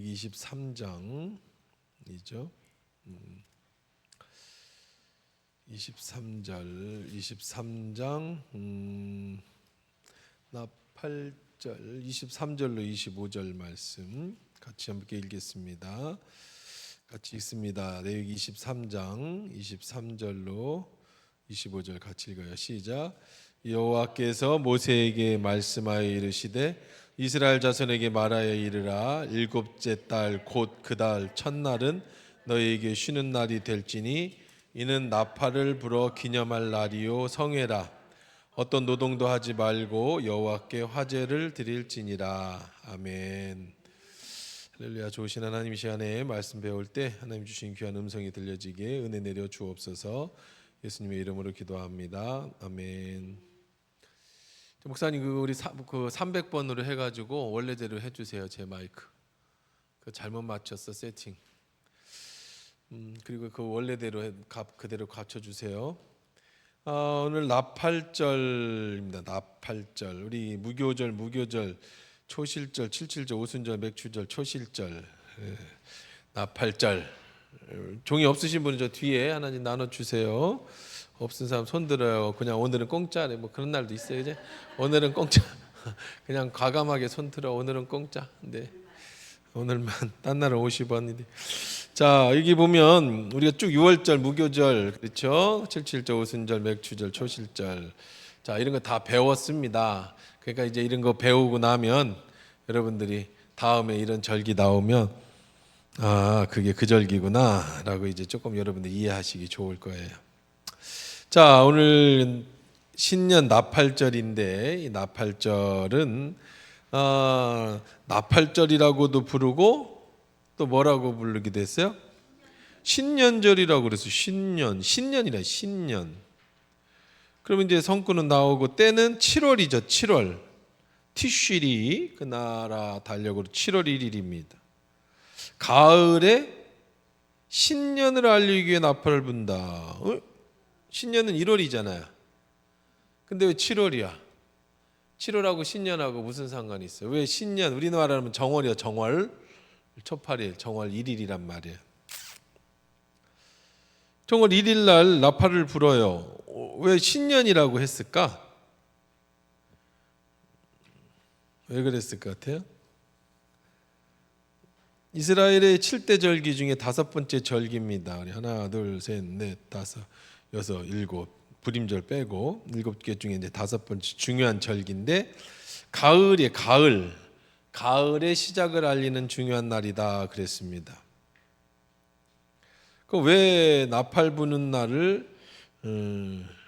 23장이죠. 23장 나 8절 23절로 25절 말씀 같이 함께 읽겠습니다. 같이 읽습니다. 레위기 23장 23절로 25절 같이 읽어요. 시작. 여호와께서 모세에게 말씀하여 이르시되 이스라엘 자손에게 말하여 이르라. 일곱째 달 곧 그 달 첫날은 너희에게 쉬는 날이 될지니 이는 나팔을 불어 기념할 날이요 성회라. 어떤 노동도 하지 말고 여호와께 화제를 드릴지니라. 아멘. 할렐루야. 좋으신 하나님, 이 시간에 말씀 배울 때 하나님 주신 귀한 음성이 들려지게 은혜 내려 주옵소서. 예수님의 이름으로 기도합니다. 아멘. 목사님, 우리 300번으로 해가지고 원래대로 해주세요. 제 마이크 그 잘못 맞췄어 세팅. 그리고 그 원래대로 그대로 갖춰주세요. 오늘 나팔절입니다. 나팔절. 우리 무교절, 초실절, 칠칠절, 오순절, 맥추절, 초실절, 나팔절. 종이 없으신 분은 저 뒤에 하나님 나눠주세요. 없은 사람 손 들어요. 그냥 오늘은 공짜래. 뭐 그런 날도 있어요. 이제 오늘은 공짜. 그냥 과감하게 손 들어. 오늘은 공짜. 근데 오늘만 딴 날은 50원인데. 자, 여기 보면 우리가 쭉 6월절, 무교절, 그렇죠? 칠칠절, 오순절, 맥추절, 초실절. 자, 이런 거 다 배웠습니다. 그러니까 이제 이런 거 배우고 나면 여러분들이 다음에 이런 절기 나오면 그게 그 절기구나라고 이제 조금 여러분들 이해하시기 좋을 거예요. 자, 오늘 신년 나팔절인데 이 나팔절은 나팔절이라고도 부르고 또 뭐라고 부르기도 했어요? 신년절이라고 그랬어요. 신년이라 신년. 그러면 이제 성구는 나오고 때는 7월이죠. 7월. 티쉬리 그 나라 달력으로 7월 1일입니다. 가을에 신년을 알리기 위해 나팔을 분다. 신년은 1월이잖아요. 근데 왜 7월이야? 7월하고 신년하고 무슨 상관이 있어요? 왜 신년? 우리나라는 정월이야. 정월 초팔일, 정월 1일이란 말이에요. 정월 1일 날 나팔을 불어요. 왜 신년이라고 했을까? 왜 그랬을 것 같아요? 이스라엘의 7대 절기 중에 5번째 절기입니다. 하나, 둘, 셋, 넷, 다섯, 여섯, 일곱. 불임절 빼고 7개 중에 이제 5번째 중요한 절기인데 가을의 가을의 시작을 알리는 중요한 날이다 그랬습니다. 왜 나팔 부는 날을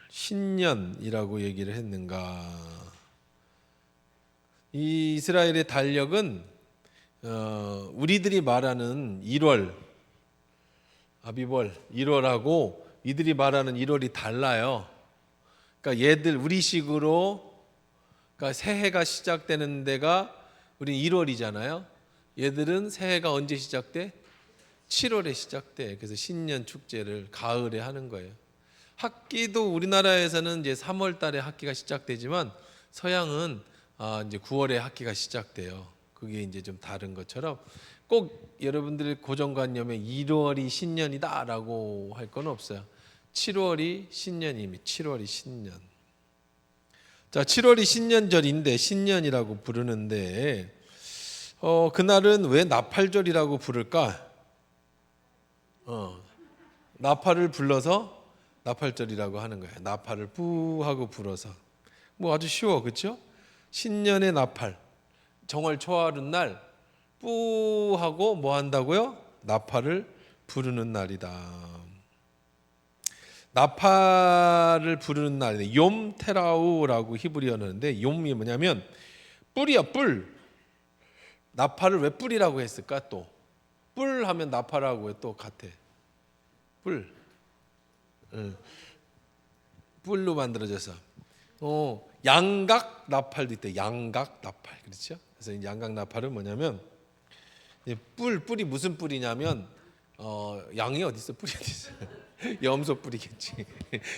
신년이라고 얘기를 했는가? 이 이스라엘의 달력은 우리들이 말하는 1월, 아비벌 1월하고 이들이 말하는 1월이 달라요. 그러니까 얘들 우리식으로 그러니까 새해가 시작되는 데가 우리는 1월이잖아요. 얘들은 새해가 언제 시작돼? 7월에 시작돼. 그래서 신년 축제를 가을에 하는 거예요. 학기도 우리나라에서는 이제 3월 달에 학기가 시작되지만 서양은 이제 9월에 학기가 시작돼요. 그게 이제 좀 다른 것처럼 꼭 여러분들의 고정관념에 1월이 신년이다라고 할 건 없어요. 7월이 신년입니다. 7월이 신년. 자, 7월이 신년절인데 신년이라고 부르는데 그날은 왜 나팔절이라고 부를까? 나팔을 불러서 나팔절이라고 하는 거예요. 나팔을 뿌 하고 불어서. 뭐 아주 쉬워, 그렇죠? 신년의 나팔. 정월 초하룻 날 뿌 하고 뭐 한다고요? 나팔을 부르는 날이다. 나팔을 부르는 날인데 욤 테라우라고 히브리어는데 욤이 뭐냐면 뿔이야, 뿔. 나팔을 왜 뿔이라고 했을까? 또 뿔 하면 나팔하고 또 같아. 뿔. 뿔로 만들어져서 양각 나팔도 있대. 양각 나팔. 그렇죠? 그래서 이 양각 나팔은 뭐냐면 뿔이 무슨 뿔이냐면 양이 어디 있어? 뿔이 어디 있어? 염소 뿔이겠지.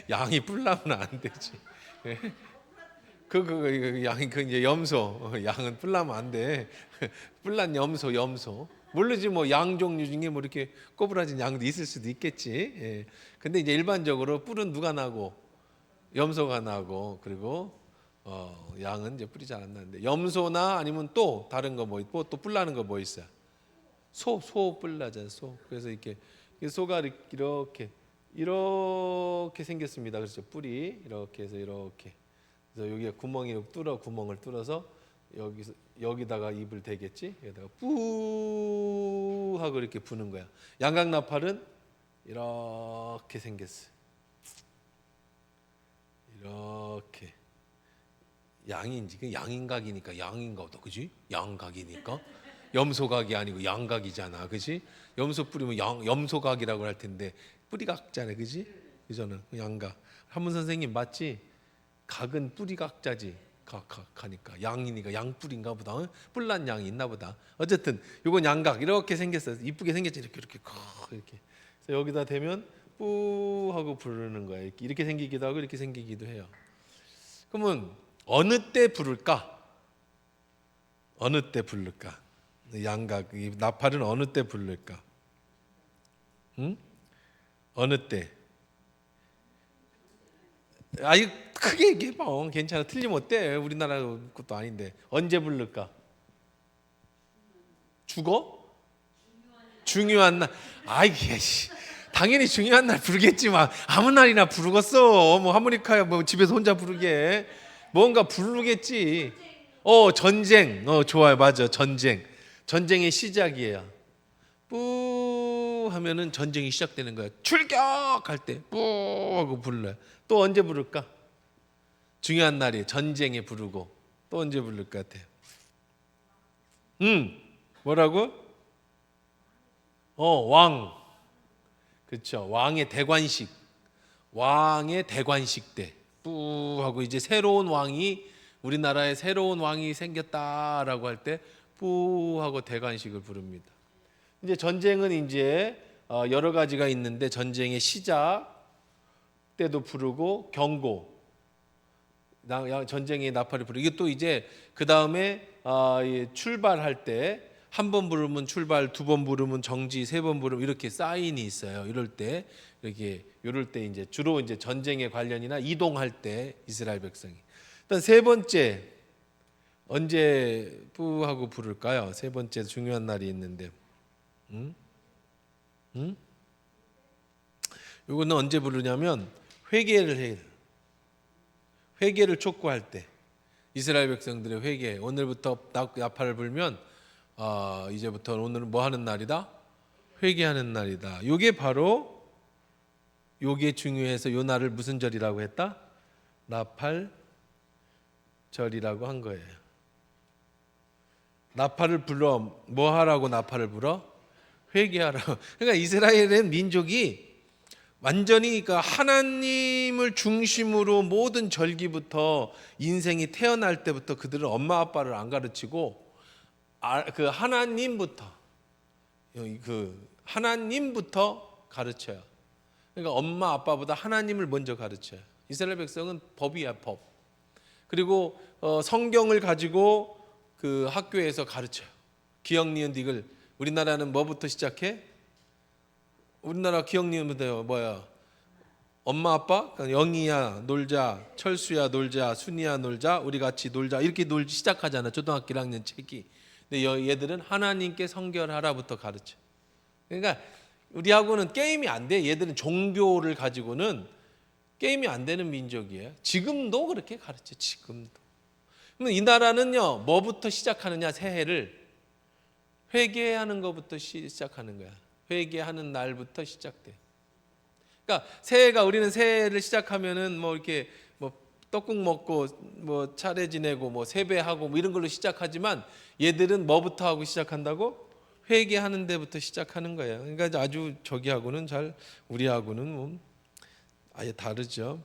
양이 뿔 나면 안 되지. 양이 이제 염소. 양은 뿔나면 안 돼. 뿔난 염소. 모르지 뭐 양 종류 중에 뭐 이렇게 꼬부라진 양도 있을 수도 있겠지. 예. 근데 이제 일반적으로 뿔은 누가 나고 염소가 나고 그리고 양은 이제 뿔이 잘 안 나는데 염소나 아니면 또 다른 거 뭐 있고 또 뿔 나는 거 뭐 있어요? 소 뿔 나잖아요. 소. 그래서 이렇게 소가 이렇게 생겼습니다. 그렇죠? 뿔이 이렇게 해서 이렇게. 그래서 여기에 구멍을 뚫어서 여기다가 입을 대겠지. 여기다가 뿌 하고 이렇게 부는 거야. 양각나팔은 이렇게 생겼어. 이렇게. 양인지 그 양인각이니까 양인가 보다. 그지? 양각이니까. 염소각이 아니고 양각이잖아. 그지? 염소 뿌리면 염소각이라고 할 텐데 뿌리 각자네. 그지? 그저는 양각. 한문 선생님 맞지? 각은 뿌리 각자지. 각하니까 양이니까 양뿔인가 보다. 뿔난 양이 있나 보다. 어쨌든 이건 양각. 이렇게 생겼어. 이쁘게 생겼지. 이렇게. 그래서 여기다 대면 뿌 하고 부르는 거야. 이렇게 생기기도 하고 이렇게 생기기도 해요. 그러면 어느 때 부를까? 어느 때 부를까? 양각, 이 나팔은 어느 때 부를까? 응? 어느 때? 아이 크게 얘기해봐. 괜찮아. 틀리면 어때? 우리나라 것도 아닌데. 언제 부를까? 죽어? 중요한 날. 아이 당연히 중요한 날 부르겠지만 아무 날이나 부르겠어. 뭐 하모니카야 뭐 집에서 혼자 부르게. 뭔가 부르겠지. 전쟁. 좋아요. 맞아. 전쟁의 시작이에요. 뿌 하면은 전쟁이 시작되는 거야. 출격할 때 뿌 하고 불러요. 또 언제 부를까? 중요한 날이 전쟁에 부르고 또 언제 부를 것 같아요? 뭐라고? 왕. 그렇죠. 왕의 대관식 때 뿌 하고 이제 우리나라에 새로운 왕이 생겼다라고 할 때 뿌 하고 대관식을 부릅니다. 이제 전쟁은 이제 여러 가지가 있는데 전쟁의 시작 때도 부르고 경고, 전쟁의 나팔을 부르고 이게 또 이제 그 다음에 출발할 때 한 번 부르면 출발, 두 번 부르면 정지, 세 번 부르면 이렇게 사인이 있어요. 이럴 때 이제 주로 이제 전쟁에 관련이나 이동할 때 이스라엘 백성이. 일단 세 번째 언제 뿌 하고 부를까요? 세 번째 중요한 날이 있는데. 이거는 언제 부르냐면 회개를 해요. 회개를 촉구할 때 이스라엘 백성들의 회개. 오늘부터 나팔을 불면 이제부터 오늘은 뭐 하는 날이다? 회개하는 날이다. 이게 바로 요게 중요해서 요 날을 무슨 절이라고 했다? 나팔절이라고 한 거예요. 나팔을 불러 뭐 하라고 나팔을 불어? 회개하라고. 그러니까 이스라엘은 민족이 완전히 그러니까 하나님을 중심으로 모든 절기부터 인생이 태어날 때부터 그들은 엄마 아빠를 안 가르치고 그 하나님부터 가르쳐요. 그러니까 엄마 아빠보다 하나님을 먼저 가르쳐요. 이스라엘 백성은 법이야, 법. 그리고 성경을 가지고 그 학교에서 가르쳐요. 기역 니은 디귿. 우리나라는 뭐부터 시작해? 우리나라 기역 니은부터 뭐야? 엄마 아빠 영희야 놀자, 철수야 놀자, 순이야 놀자, 우리 같이 놀자 이렇게 시작하잖아. 초등학교 1학년 책이. 근데 얘들은 하나님께 성결하라부터 가르쳐. 그러니까 우리하고는 게임이 안 돼. 얘들은 종교를 가지고는 게임이 안 되는 민족이에요. 지금도 그렇게 가르쳐. 지금도. 그러면 이 나라는요, 뭐부터 시작하느냐? 새해를 회개하는 것부터 시작하는 거야. 회개하는 날부터 시작돼. 그러니까 우리는 새해를 시작하면은 뭐 이렇게 뭐 떡국 먹고 뭐 차례 지내고 뭐 세배하고 뭐 이런 걸로 시작하지만 얘들은 뭐부터 하고 시작한다고? 회개하는 데부터 시작하는 거예요. 그러니까 아주 저기하고는 우리하고는 뭐 아예 다르죠.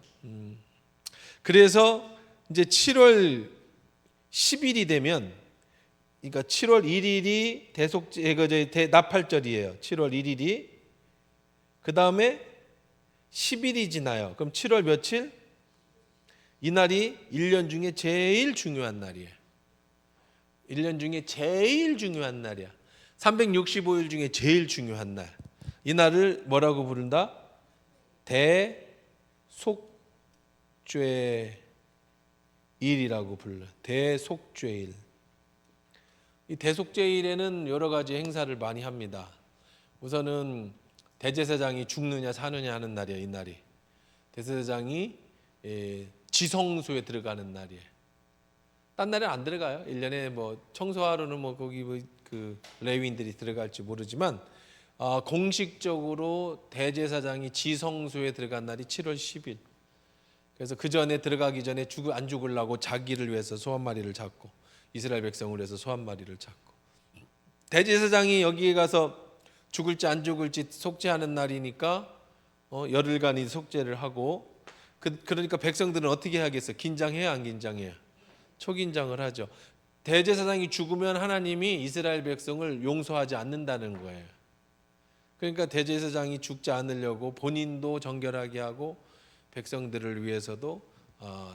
그래서 이제 7월 10일이 되면, 그러니까 7월 1일이 나팔절이에요. 7월 1일이. 그 다음에 10일이 지나요. 그럼 7월 며칠? 이 날이 1년 중에 제일 중요한 날이에요. 1년 중에 제일 중요한 날이야. 365일 중에 제일 중요한 날. 이 날을 뭐라고 부른다? 대속죄일이라고 불러. 대속죄일. 이 대속죄일에는 여러 가지 행사를 많이 합니다. 우선은 대제사장이 죽느냐 사느냐 하는 날이에요. 이 날이 대제사장이 지성소에 들어가는 날이에요. 딴 날에 안 들어가요. 1년에 뭐 청소하러는 뭐 거기 그 레위인들이 들어갈지 모르지만 공식적으로 대제사장이 지성소에 들어간 날이 7월 10일. 그래서 그 전에 들어가기 전에 안 죽으려고 자기를 위해서 소 한 마리를 잡고 이스라엘 백성을 위해서 소 한 마리를 잡고 대제사장이 여기에 가서 죽을지 안 죽을지 속죄하는 날이니까 열흘간이 속죄를 하고 그러니까 백성들은 어떻게 하겠어? 긴장해야 안 긴장해요? 초긴장을 하죠. 대제사장이 죽으면 하나님이 이스라엘 백성을 용서하지 않는다는 거예요. 그러니까 대제사장이 죽지 않으려고 본인도 정결하게 하고 백성들을 위해서도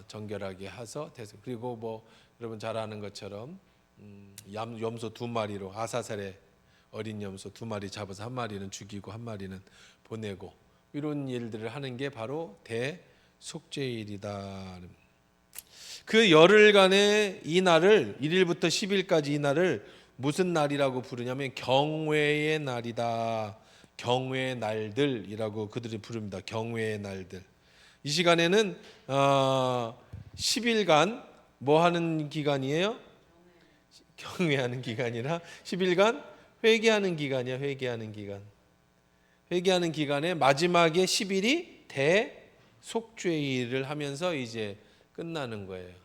정결하게 해서 그리고 뭐 여러분 잘 아는 것처럼 염소 2마리로 아사셀의 어린 염소 2마리 잡아서 한 마리는 죽이고 한 마리는 보내고 이런 일들을 하는 게 바로 대속죄일이다. 그 열흘간의 이 날을 1일부터 10일까지 이 날을 무슨 날이라고 부르냐면 경외의 날이다. 경외의 날들이라고 그들이 부릅니다. 경외의 날들. 이 시간에는 10일간 뭐 하는 기간이에요? 경외하는 기간이라 10일간 회개하는 기간이야. 회개하는 기간. 회개하는 기간에 마지막에 10일이 대속죄일을 하면서 이제 끝나는 거예요.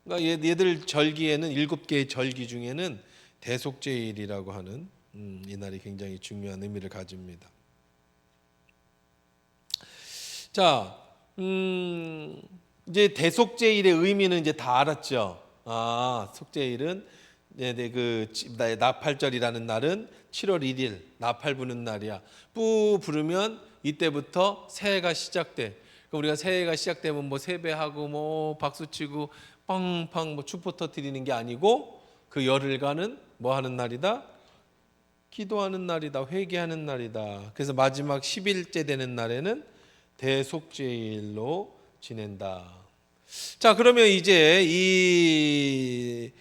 그러니까 얘들 절기에는 7개의 절기 중에는 대속죄일이라고 하는 이 날이 굉장히 중요한 의미를 가집니다. 자, 이제 대속죄일의 의미는 이제 다 알았죠. 속죄일은 그 나팔절이라는 날은 7월 1일 나팔 부는 날이야. 뿌 부르면 이때부터 새해가 시작돼. 우리가 새해가 시작되면 뭐 세배하고 뭐 박수치고 팡팡 뭐 축포 터뜨리는 게 아니고 그 열흘간은 뭐 하는 날이다? 기도하는 날이다. 회개하는 날이다. 그래서 마지막 10일째 되는 날에는 대속죄일로 지낸다. 자, 그러면 이제 이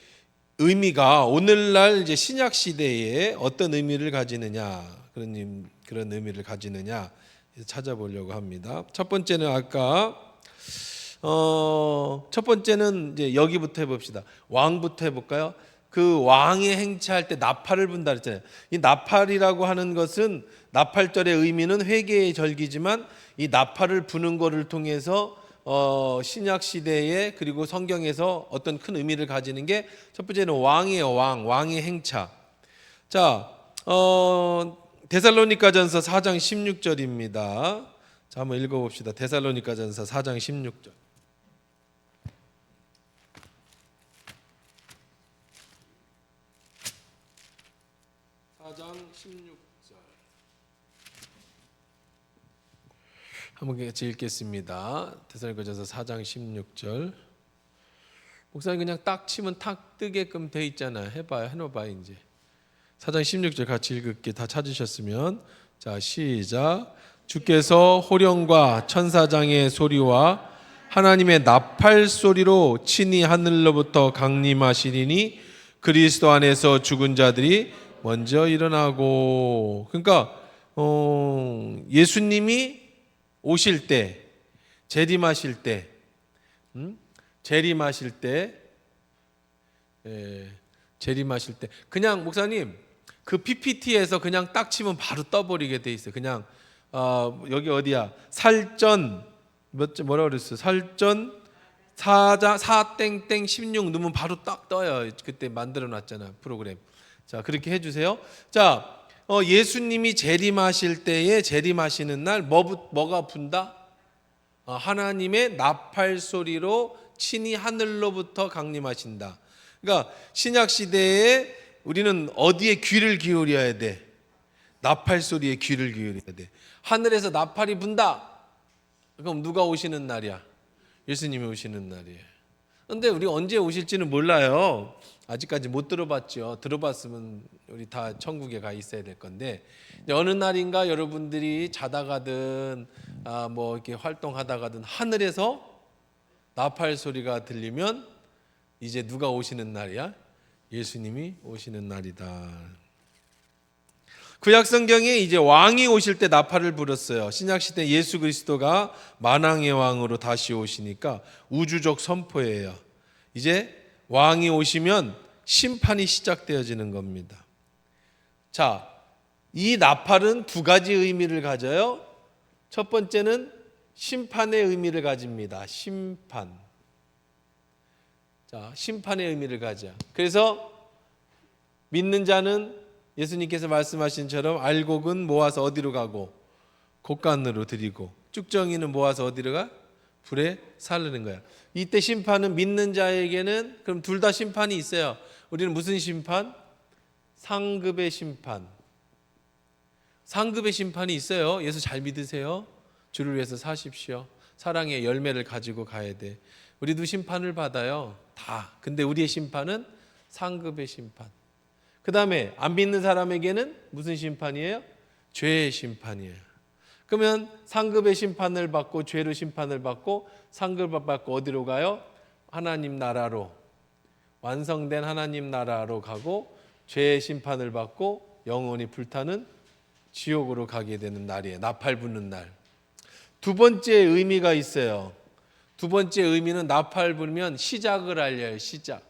의미가 오늘날 이제 신약 시대에 어떤 의미를 가지느냐, 그런 의미를 가지느냐 찾아보려고 합니다. 첫 번째는 아까 첫 번째는 이제 여기부터 해봅시다. 왕부터 해볼까요? 그 왕의 행차할 때 나팔을 분다 그랬잖아요. 이 나팔이라고 하는 것은 나팔절의 의미는 회개의 절기지만 이 나팔을 부는 것을 통해서 신약 시대에 그리고 성경에서 어떤 큰 의미를 가지는 게 첫 번째는 왕이에요. 왕의 행차. 자, 데살로니가전서 4장 16절입니다. 자, 한번 읽어봅시다. 데살로니가전서 4장 16절. 4장 16절. 한번 같이 읽겠습니다. 데살로니가전서 4장 16절. 목사님 그냥 딱 치면 탁 뜨게끔 돼 있잖아요. 해봐요 이제. 4장 16절 같이 읽을게. 다 찾으셨으면 자 시작. 주께서 호령과 천사장의 소리와 하나님의 나팔 소리로 친히 하늘로부터 강림하시리니 그리스도 안에서 죽은 자들이 먼저 일어나고. 그러니까 예수님이 오실 때, 재림하실 때, 재림하실 때 그냥 목사님 그 PPT에서 그냥 딱 치면 바로 떠버리게 돼 있어요. 그냥 여기 어디야? 살전 뭐라 그랬어? 살전 4땡땡 16 넣으면 바로 딱 떠요. 그때 만들어 놨잖아 프로그램. 자 그렇게 해주세요. 자 예수님이 재림하실 때에 재림하시는 날 뭐가 분다? 하나님의 나팔 소리로 친히 하늘로부터 강림하신다. 그러니까 신약 시대에 우리는 어디에 귀를 기울여야 돼? 나팔 소리에 귀를 기울여야 돼. 하늘에서 나팔이 분다. 그럼 누가 오시는 날이야? 예수님이 오시는 날이에요. 근데 우리 언제 오실지는 몰라요. 아직까지 못 들어봤죠. 들어봤으면 우리 다 천국에 가 있어야 될 건데, 어느 날인가 여러분들이 자다가든 뭐 이렇게 활동하다가든 하늘에서 나팔 소리가 들리면 이제 누가 오시는 날이야? 예수님이 오시는 날이다. 구약 성경에 이제 왕이 오실 때 나팔을 불었어요. 신약 시대 예수 그리스도가 만왕의 왕으로 다시 오시니까 우주적 선포예요. 이제 왕이 오시면 심판이 시작되어지는 겁니다. 자, 이 나팔은 두 가지 의미를 가져요. 첫 번째는 심판의 의미를 가집니다. 심판. 자, 심판의 의미를 가져. 그래서 믿는 자는 예수님께서 말씀하신 처럼 알곡은 모아서 어디로 가고 곡간으로 드리고 쭉정이는 모아서 어디로 가? 불에 살르는 거야. 이때 심판은 믿는 자에게는 그럼 둘 다 심판이 있어요. 우리는 무슨 심판? 상급의 심판. 상급의 심판이 있어요. 예수 잘 믿으세요. 주를 위해서 사십시오. 사랑의 열매를 가지고 가야 돼. 우리도 심판을 받아요. 다. 근데 우리의 심판은 상급의 심판. 그 다음에 안 믿는 사람에게는 무슨 심판이에요? 죄의 심판이에요. 그러면 상급의 심판을 받고 죄로 심판을 받고 상급을 받고 어디로 가요? 하나님 나라로, 완성된 하나님 나라로 가고 죄의 심판을 받고 영원히 불타는 지옥으로 가게 되는 날이에요. 나팔 부는 날. 두 번째 의미가 있어요. 두 번째 의미는 나팔 불면 시작을 알려요. 시작.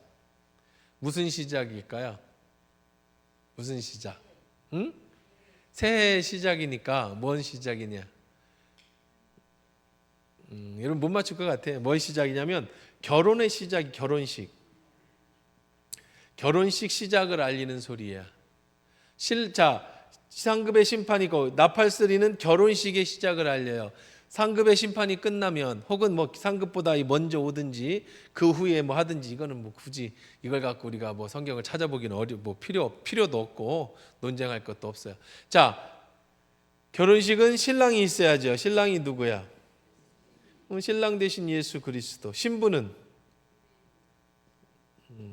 무슨 시작일까요? 무슨 시작? 응? 새해 시작이니까 뭔 시작이냐? 여러분 못 맞출 것 같아. 뭔 시작이냐면 결혼의 시작이 결혼식. 결혼식 시작을 알리는 소리야. 자, 상급의 심판이고 나팔 소리는 결혼식의 시작을 알려요. 상급의 심판이 끝나면 혹은 뭐 상급보다 먼저 오든지 그 후에 뭐 하든지 이거는 뭐 굳이 이걸 갖고 우리가 뭐 성경을 찾아보기는 뭐 필요도 없고 논쟁할 것도 없어요. 자, 결혼식은 신랑이 있어야죠. 신랑이 누구야? 신랑 대신 예수 그리스도. 신부는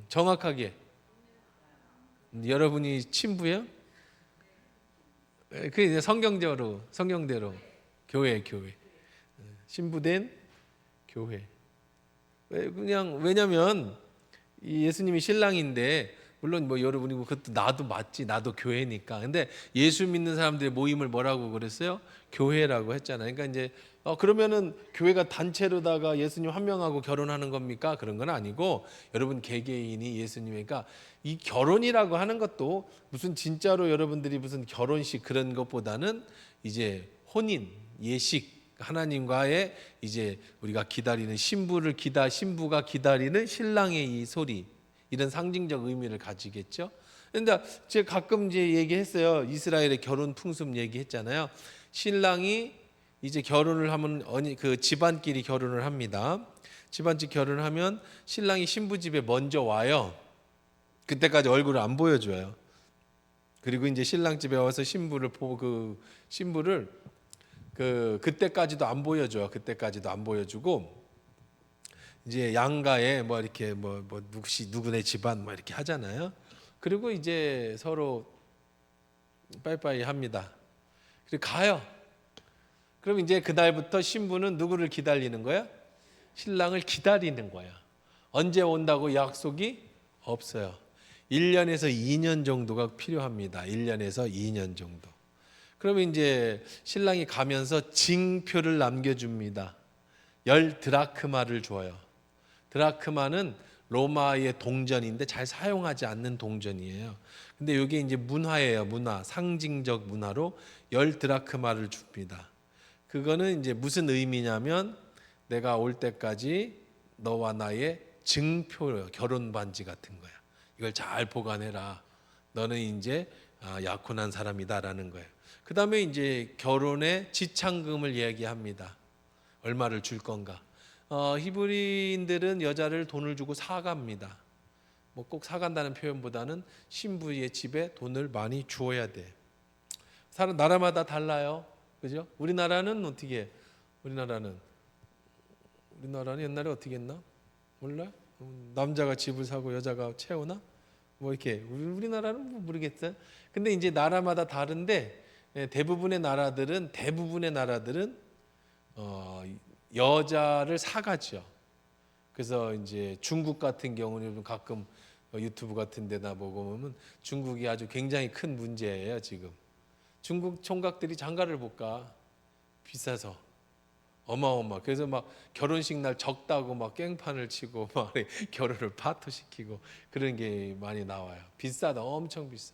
정확하게 여러분이 친부예요? 그 성경대로 교회. 신부된 교회. 왜냐면 이 예수님이 신랑인데 물론 뭐 여러분이 그것도 나도 맞지, 나도 교회니까. 근데 예수 믿는 사람들의 모임을 뭐라고 그랬어요? 교회라고 했잖아요. 그러니까 이제 그러면은 교회가 단체로다가 예수님 한 명하고 결혼하는 겁니까? 그런 건 아니고 여러분 개개인이 예수님이니까 이 결혼이라고 하는 것도 무슨 진짜로 여러분들이 무슨 결혼식 그런 것보다는 이제 혼인, 예식 하나님과의 이제 우리가 기다리는 신부가 기다리는 신랑의 이 소리 이런 상징적 의미를 가지겠죠. 그런데 제가 가끔 이제 얘기했어요. 이스라엘의 결혼 풍습 얘기했잖아요. 신랑이 이제 결혼을 하면 그 집안끼리 결혼을 합니다. 집안끼리 결혼을 하면 신랑이 신부 집에 먼저 와요. 그때까지 얼굴을 안 보여줘요. 그리고 이제 신랑 집에 와서 신부를 보고 그 신부를 그때까지도 안 보여줘요. 그때까지도 안 보여주고 이제 양가에 뭐 이렇게 뭐 누구네 집안 뭐 이렇게 하잖아요. 그리고 이제 서로 빠이빠이 합니다. 그리고 가요. 그럼 이제 그날부터 신부는 누구를 기다리는 거야? 신랑을 기다리는 거야. 언제 온다고 약속이 없어요. 1년에서 2년 정도가 필요합니다. 1년에서 2년 정도. 그러면 이제 신랑이 가면서 징표를 남겨줍니다. 10드라크마를 줘요. 드라크마는 로마의 동전인데 잘 사용하지 않는 동전이에요. 근데 이게 이제 문화예요. 문화, 상징적 문화로 10드라크마를 줍니다. 그거는 이제 무슨 의미냐면 내가 올 때까지 너와 나의 증표예요. 결혼 반지 같은 거야. 이걸 잘 보관해라. 너는 이제 약혼한 사람이다라는 거예요. 그 다음에 이제 결혼의 지참금을 이야기합니다. 얼마를 줄 건가? 히브리인들은 여자를 돈을 주고 사갑니다. 뭐 꼭 사간다는 표현보다는 신부의 집에 돈을 많이 주어야 돼. 나라마다 달라요. 그죠? 우리나라는 어떻게 해? 우리나라는 우리나라는 옛날에 어떻게 했나? 몰라? 남자가 집을 사고 여자가 채우나? 뭐 이렇게 우리나라는 뭐 모르겠어요. 근데 이제 나라마다 다른데 대부분의 나라들은 여자를 사가죠. 그래서 이제 중국 같은 경우는 가끔 유튜브 같은 데나 보면 중국이 아주 굉장히 큰 문제예요. 지금 중국 총각들이 장가를 못 가. 비싸서 어마어마. 그래서 막 결혼식 날 적다고 막 깽판을 치고 막 결혼을 파토시키고 그런 게 많이 나와요. 비싸다, 엄청 비싸.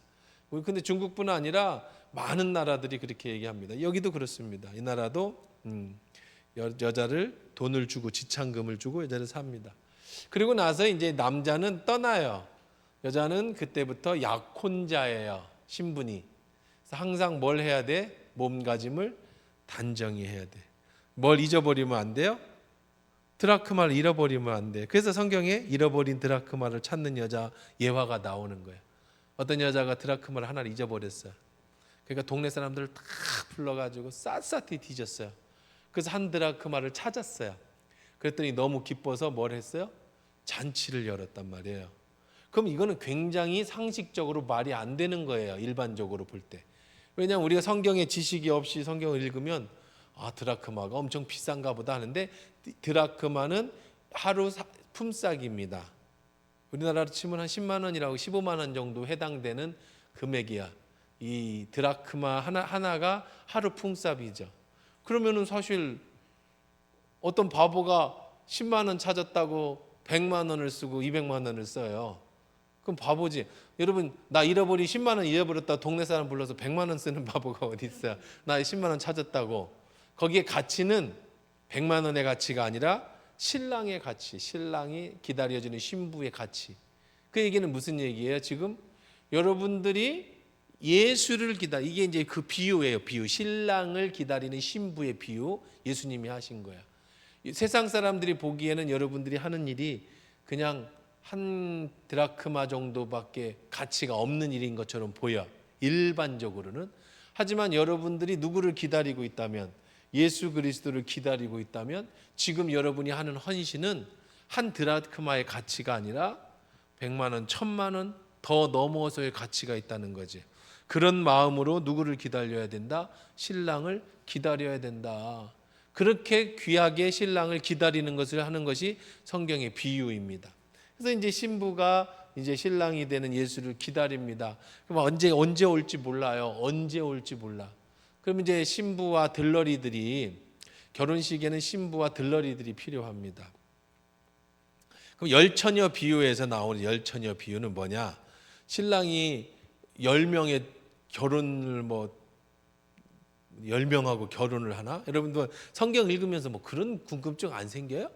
근데 중국뿐 아니라 많은 나라들이 그렇게 얘기합니다. 여기도 그렇습니다. 이 나라도 여자를 돈을 주고 지참금을 주고 여자를 삽니다. 그리고 나서 이제 남자는 떠나요. 여자는 그때부터 약혼자예요. 신분이. 그래서 항상 뭘 해야 돼? 몸가짐을 단정히 해야 돼. 뭘 잊어버리면 안 돼요? 드라크마를 잃어버리면 안 돼. 그래서 성경에 잃어버린 드라크마를 찾는 여자 예화가 나오는 거예요. 어떤 여자가 드라크마를 하나를 잊어버렸어요. 그러니까 동네 사람들을 다 불러가지고 샅샅이 뒤졌어요. 그래서 한 드라크마를 찾았어요. 그랬더니 너무 기뻐서 뭘 했어요? 잔치를 열었단 말이에요. 그럼 이거는 굉장히 상식적으로 말이 안 되는 거예요. 일반적으로 볼 때. 왜냐하면 우리가 성경의 지식이 없이 성경을 읽으면 드라크마가 엄청 비싼가 보다 하는데 드라크마는 하루 품삯입니다. 우리나라로 치면 한 10만 원이라고 15만 원 정도 해당되는 금액이야. 이 드라크마 하나가 하루 품삯이죠. 그러면은 사실 어떤 바보가 10만 원 찾았다고 100만 원을 쓰고 200만 원을 써요. 그럼 바보지. 여러분, 나 10만 원 잃어버렸다 동네 사람 불러서 100만 원 쓰는 바보가 어디 있어요. 나 10만 원 찾았다고. 거기에 가치는 100만 원의 가치가 아니라 신랑의 가치, 신랑이 기다려주는 신부의 가치. 그 얘기는 무슨 얘기예요? 지금 여러분들이 예수를 이게 이제 그 비유예요. 비유. 신랑을 기다리는 신부의 비유. 예수님이 하신 거야. 세상 사람들이 보기에는 여러분들이 하는 일이 그냥 한 드라크마 정도밖에 가치가 없는 일인 것처럼 보여. 일반적으로는. 하지만 여러분들이 누구를 기다리고 있다면, 예수 그리스도를 기다리고 있다면 지금 여러분이 하는 헌신은 한 드라크마의 가치가 아니라 100만 원, 1000만 원 더 넘어서의 가치가 있다는 거지. 그런 마음으로 누구를 기다려야 된다? 신랑을 기다려야 된다. 그렇게 귀하게 신랑을 기다리는 것을 하는 것이 성경의 비유입니다. 그래서 이제 신부가 이제 신랑이 되는 예수를 기다립니다. 그럼 언제 올지 몰라요. 언제 올지 몰라. 그럼 이제 신부와 들러리들이 결혼식에는 신부와 들러리들이 필요합니다. 그럼 열처녀 비유에서 나오는 열처녀 비유는 뭐냐? 신랑이 10명의 결혼을 10명하고 결혼을 하나? 여러분들 성경 읽으면서 그런 궁금증 안 생겨요?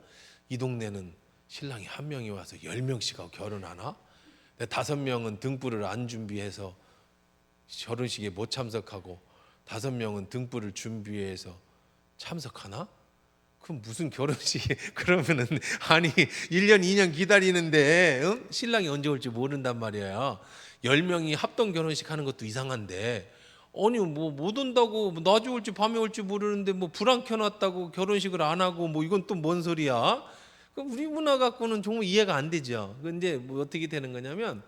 이 동네는 신랑이 한 명이 와서 10명씩 하고 결혼하나? 5명은 등불을 안 준비해서 결혼식에 못 참석하고 5명은 등불을 준비해서 참석하나? 그럼 무슨 결혼식이 그러면은 1년 2년 기다리는데 신랑이 언제 올지 모른단 말이에요. 10명이 합동 결혼식 하는 것도 이상한데 못 온다고 낮에 올지 밤에 올지 모르는데 불 안 켜놨다고 결혼식을 안 하고 이건 또 뭔 소리야? 우리 문화 갖고는 정말 이해가 안 되죠. 근데 어떻게 되는 거냐면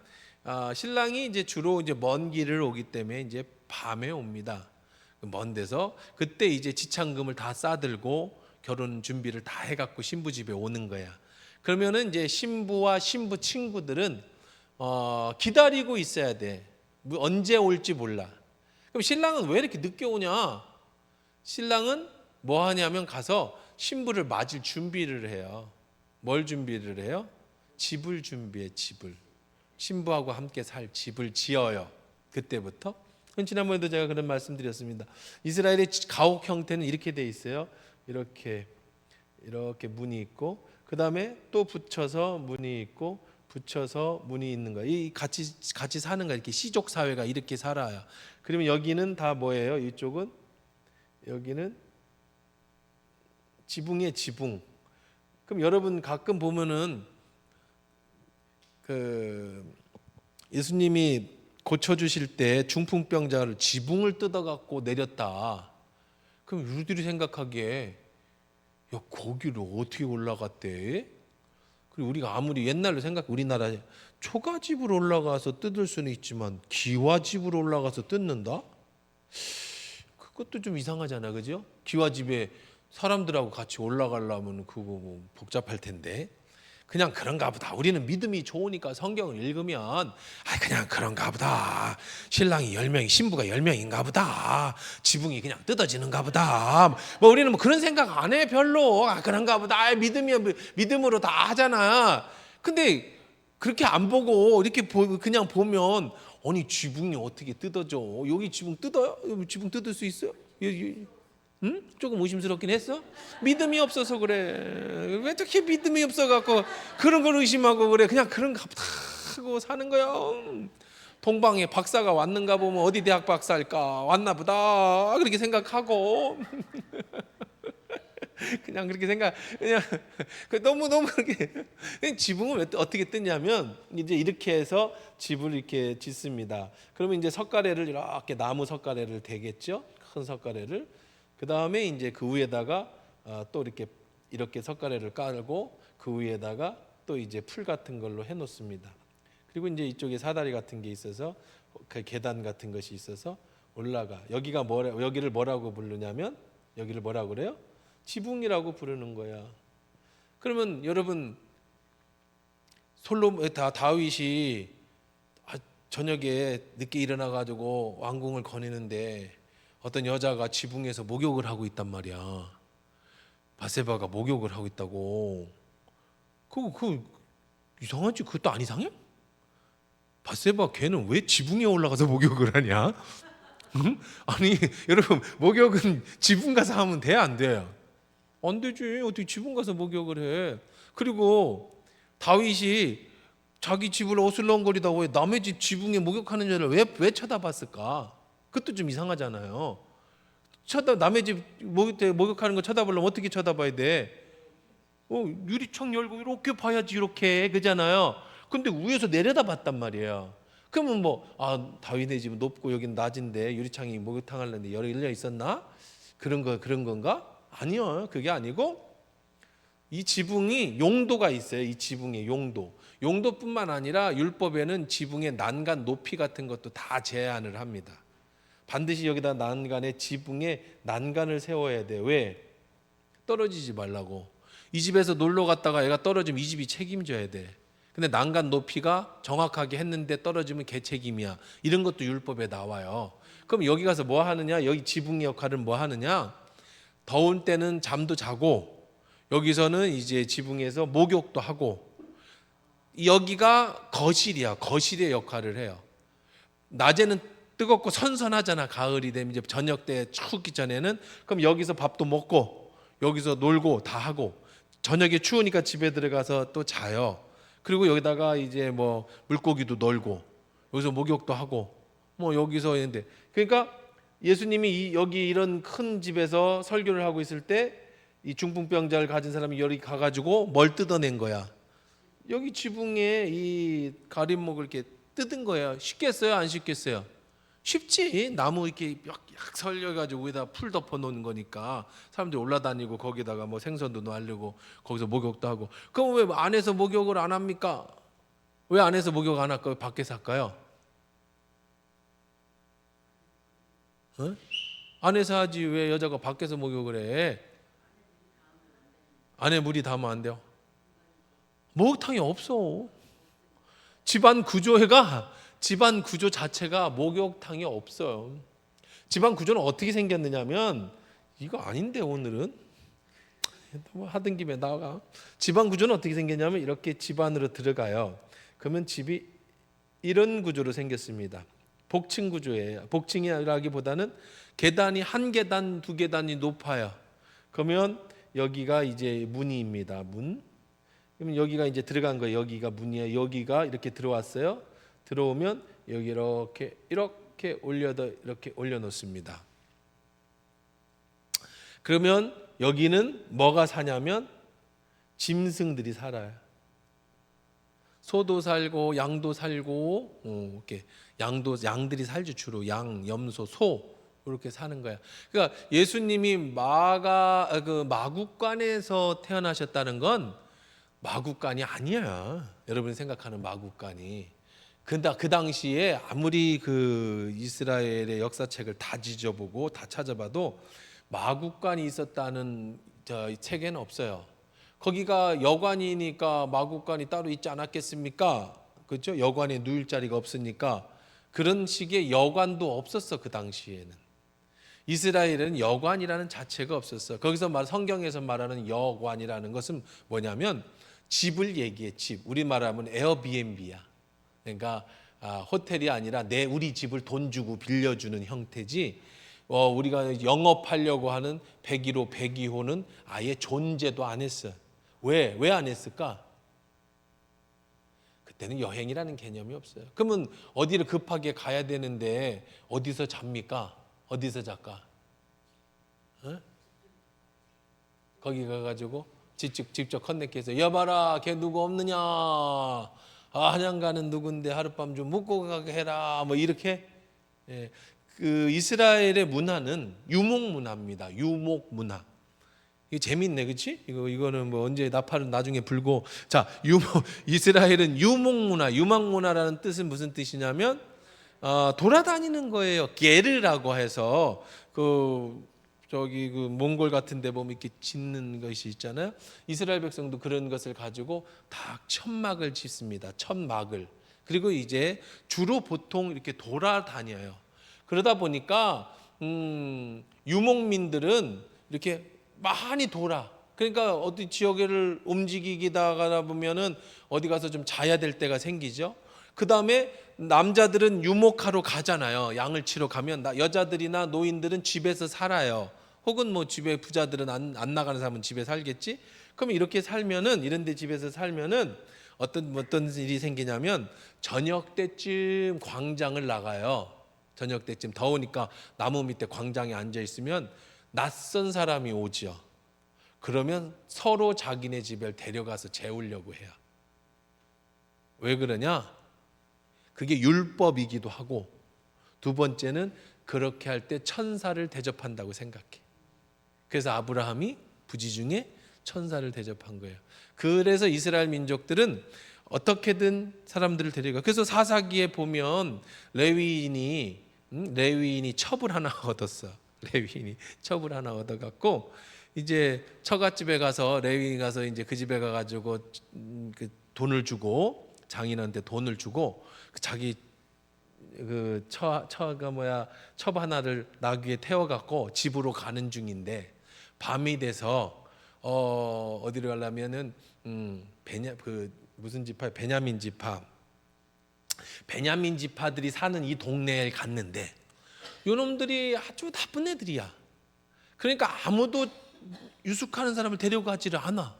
신랑이 이제 주로 이제 먼 길을 오기 때문에 이제 밤에 옵니다. 먼 데서 그때 이제 지참금을 다 싸들고 결혼 준비를 다 해갖고 신부 집에 오는 거야. 그러면은 이제 신부와 신부 친구들은 기다리고 있어야 돼. 언제 올지 몰라. 그럼 신랑은 왜 이렇게 늦게 오냐? 신랑은 뭐 하냐면 가서 신부를 맞을 준비를 해요. 뭘 준비를 해요? 집을 준비해. 집을. 신부하고 함께 살 집을 지어요. 그때부터. 지난번에도 제가 그런 말씀드렸습니다. 이스라엘의 가옥 형태는 이렇게 돼 있어요. 이렇게 문이 있고 그 다음에 또 붙여서 문이 있고 붙여서 문이 있는 거예요. 이 같이 사는 거예요. 이렇게 시족 사회가 이렇게 살아요. 그러면 여기는 다 뭐예요? 이쪽은 여기는 지붕이에요. 지붕. 그럼 여러분 가끔 보면은 예수님이 고쳐주실 때 야, 거기로 어떻게 올라갔대? 그리고 우리가 아무리 옛날로 우리나라 초가집으로 올라가서 뜯을 수는 있지만 기와집으로 올라가서 뜯는다? 그것도 좀 이상하잖아, 그죠? 기와집에 사람들하고 같이 올라가려면 그거 뭐 복잡할 텐데. 그냥 그런가 보다. 우리는 믿음이 좋으니까 성경을 읽으면 그냥 그런가 보다. 신랑이 10명이 신부가 10명인가 보다. 지붕이 그냥 뜯어지는가 보다. 뭐 우리는 뭐 그런 생각 안 해 별로. 그런가 보다. 믿음으로 다 하잖아. 근데 그렇게 안 보고 이렇게 그냥 보면 아니 지붕이 어떻게 뜯어져? 여기 지붕 뜯어요? 여기 지붕 뜯을 수 있어요? 응? 조금 의심스럽긴 했어? 믿음이 없어서 그래. 왜 이렇게 믿음이 없어갖고 그런 걸 의심하고 그래. 그냥 그런가 보다 하고 사는 거야. 동방에 박사가 왔는가 보면 어디 대학 박사일까? 왔나 보다 그렇게 생각하고 그냥 그렇게 그냥 너무 그렇게. 지붕을 어떻게 뜯냐면 이제 이렇게 해서 집을 이렇게 짓습니다. 그러면 이제 석가래를 이렇게 나무 석가래를 대겠죠. 큰 석가래를. 그 다음에 이제 그 위에다가 또 이렇게 석가래를 깔고 그 위에다가 또 이제 풀 같은 걸로 해놓습니다. 그리고 이제 이쪽에 사다리 같은 게 있어서 그 계단 같은 것이 있어서 올라가. 여기를 뭐라고 부르냐면 여기를 뭐라고 그래요? 지붕이라고 부르는 거야. 그러면 여러분 다윗이 저녁에 늦게 일어나 가지고 왕궁을 거니는데 어떤 여자가 지붕에서 목욕을 하고 있단 말이야. 바세바가 목욕을 하고 있다고. 그거 이상하지? 그것도 안 이상해? 바세바 걔는 왜 지붕에 올라가서 목욕을 하냐? 응? 아니 여러분 목욕은 지붕 가서 하면 돼? 안 돼? 안 되지. 어떻게 지붕 가서 목욕을 해? 그리고 다윗이 자기 집을 어슬렁거리다가 왜 남의 집 지붕에 목욕하는 여자를 왜 쳐다봤을까? 그것도 좀 이상하잖아요. 남의 집 목욕하는 거 쳐다보려면 어떻게 쳐다봐야 돼? 유리창 열고 이렇게 봐야지, 이렇게. 그잖아요. 근데 위에서 내려다 봤단 말이에요. 그러면 다윗의 집은 높고 여기는 낮은데 유리창이 목욕탕 하려는데 열려 있었나? 그런 건가? 아니요. 그게 아니고 이 지붕이 용도가 있어요. 이 지붕의 용도뿐만 아니라 율법에는 지붕의 난간 높이 같은 것도 다 제한을 합니다. 반드시 여기다 지붕에 난간을 세워야 돼. 왜? 떨어지지 말라고. 이 집에서 놀러 갔다가 애가 떨어지면 이 집이 책임져야 돼. 근데 난간 높이가 정확하게 했는데 떨어지면 걔 책임이야. 이런 것도 율법에 나와요. 그럼 여기 가서 뭐 하느냐? 여기 지붕의 역할은 뭐 하느냐? 더운 때는 잠도 자고, 여기서는 이제 지붕에서 목욕도 하고, 여기가 거실이야. 거실의 역할을 해요. 낮에는 뜨겁고 선선하잖아. 가을이 되면 이제 저녁 때 춥기 전에는. 그럼 여기서 밥도 먹고 여기서 놀고 다 하고, 저녁에 추우니까 집에 들어가서 또 자요. 그리고 여기다가 이제 뭐 물고기도 놀고 여기서 목욕도 하고 뭐 여기서 있는데, 그러니까 예수님이 여기 이런 큰 집에서 설교를 하고 있을 때 이 중풍병자를 가진 사람이 여기 가가지고 뭘 뜯어낸 거야? 여기 지붕에 이 가림목을 이렇게 뜯은 거야. 쉽겠어요? 안 쉽겠어요? 쉽지. 나무 이렇게 약 설려가지고 위에다 풀 덮어 놓는 거니까 사람들이 올라다니고 거기다가 뭐 생선도 넣으려고 거기서 목욕도 하고. 그럼 왜 안에서 목욕을 안 합니까? 왜 안에서 목욕 안 할까요? 밖에서 할까요? 안에서 하지 왜 여자가 밖에서 목욕을 해? 안에 물이 닿으면 안 돼요? 목욕탕이 없어. 집안 구조 자체가 목욕탕이 없어요. 집안 구조는 어떻게 생겼느냐면, 이거 아닌데 오늘은 하던 김에 나가. 집안 구조는 어떻게 생겼냐면 이렇게 집 안으로 들어가요. 그러면 집이 이런 구조로 생겼습니다. 복층 구조예요. 복층이라기보다는 계단이 한 계단, 두 계단이 높아요. 그러면 여기가 이제 문입니다. 문. 그러면 여기가 이제 들어간 거예요. 여기가 문이에요. 여기가 이렇게 들어왔어요. 들어오면 여기 이렇게 이렇게 올려놓습니다. 그러면 여기는 뭐가 사냐면 짐승들이 살아요. 소도 살고 양도 살고 이렇게 양들이 살죠. 주로 양, 염소, 소 그렇게 사는 거야. 그러니까 예수님이 마국간에서 태어나셨다는 건 마국간이 아니야. 여러분이 생각하는 마국간이. 근데 그 당시에 아무리 그 이스라엘의 역사책을 다 뒤져보고 다 찾아봐도 마국간이 있었다는 책에는 없어요. 거기가 여관이니까 마국간이 따로 있지 않았겠습니까? 그렇죠? 여관에 누울 자리가 없으니까 그런 식의 여관도 없었어. 그 당시에는 이스라엘은 여관이라는 자체가 없었어. 거기서 성경에서 말하는 여관이라는 것은 뭐냐면 집을 얘기해. 집. 우리 말하면 에어비앤비야. 그러니까 호텔이 아니라 우리 집을 돈 주고 빌려주는 형태지. 우리가 영업하려고 하는 101호, 102호는 아예 존재도 안 했어. 왜 안 했을까? 그때는 여행이라는 개념이 없어요. 그러면 어디를 급하게 가야 되는데 어디서 잡니까? 어디서 잘까? 거기 가가지고 직접 컨넥해서 여봐라, 걔 누구 없느냐? 한양 가는 누군데 하룻밤 좀 묵고 가게 해라. 뭐 이렇게. 예. 그 이스라엘의 문화는 유목 문화입니다. 유목 문화. 이거 재밌네, 그렇지? 이거는 뭐 언제 나팔은 나중에 불고. 자, 이스라엘은 유목 문화. 유목 문화라는 뜻은 무슨 뜻이냐면 돌아다니는 거예요. 게르라고 해서 그 몽골 같은 데 보면 이렇게 짓는 것이 있잖아요. 이스라엘 백성도 그런 것을 가지고 다 천막을 짓습니다. 천막을. 그리고 이제 주로 보통 이렇게 돌아다녀요. 그러다 보니까 유목민들은 이렇게 많이 돌아. 그러니까 어디 지역을 움직이다가 보면은 어디 가서 좀 자야 될 때가 생기죠. 그 다음에 남자들은 유목하러 가잖아요. 양을 치러 가면 여자들이나 노인들은 집에서 살아요. 혹은 뭐 집에 부자들은 안 나가는 사람은 집에 살겠지. 그럼 이렇게 살면은 이런 데 집에서 살면은 어떤 일이 생기냐면 저녁 때쯤 광장을 나가요. 저녁 때쯤 더우니까 나무 밑에 광장에 앉아 있으면 낯선 사람이 오죠. 그러면 서로 자기네 집에 데려가서 재우려고 해요. 왜 그러냐? 그게 율법이기도 하고, 두 번째는 그렇게 할 때 천사를 대접한다고 생각해. 그래서 아브라함이 부지 중에 천사를 대접한 거예요. 그래서 이스라엘 민족들은 어떻게든 사람들을 데려가. 그래서 사사기에 보면 레위인이 첩을 하나 얻었어. 레위인이 첩을 하나 얻어갖고 이제 처갓집에 가서 레위인이 가서 이제 그 집에 가가지고 그 돈을 주고, 장인한테 돈을 주고 자기 첩 하나를 나귀에 태워갖고 집으로 가는 중인데 밤이 돼서 어디로 가려면은 무슨 지파? 베냐민 지파들이 사는 이 동네에 갔는데 요놈들이 아주 나쁜 애들이야. 그러니까 아무도 유숙하는 사람을 데려가지를 않아.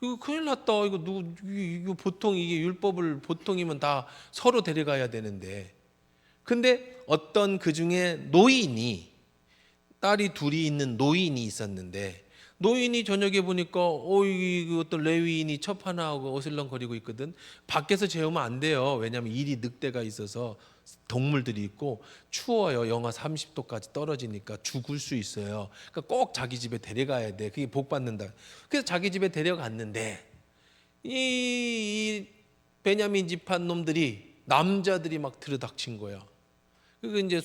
이거 큰일 났다. 이거 보통 이게 율법을 보통이면 다 서로 데려가야 되는데. 근데 어떤 그 중에 딸이 둘이 있는 노인이 있었는데, 노인이 저녁에 보니까 이 어떤 레위인이 첩 하나 하고 어슬렁거리고 있거든. 밖에서 재우면 안 돼요. 왜냐하면 일이 늑대가 있어서 동물들이 있고 추워요. 영하 30도까지 떨어지니까 죽을 수 있어요. 그러니까 꼭 자기 집에 데려가야 돼. 그게 복 받는다. 그래서 자기 집에 데려갔는데 이 베냐민 집안 놈들이, 남자들이 막 들이닥친 거야. 그 이제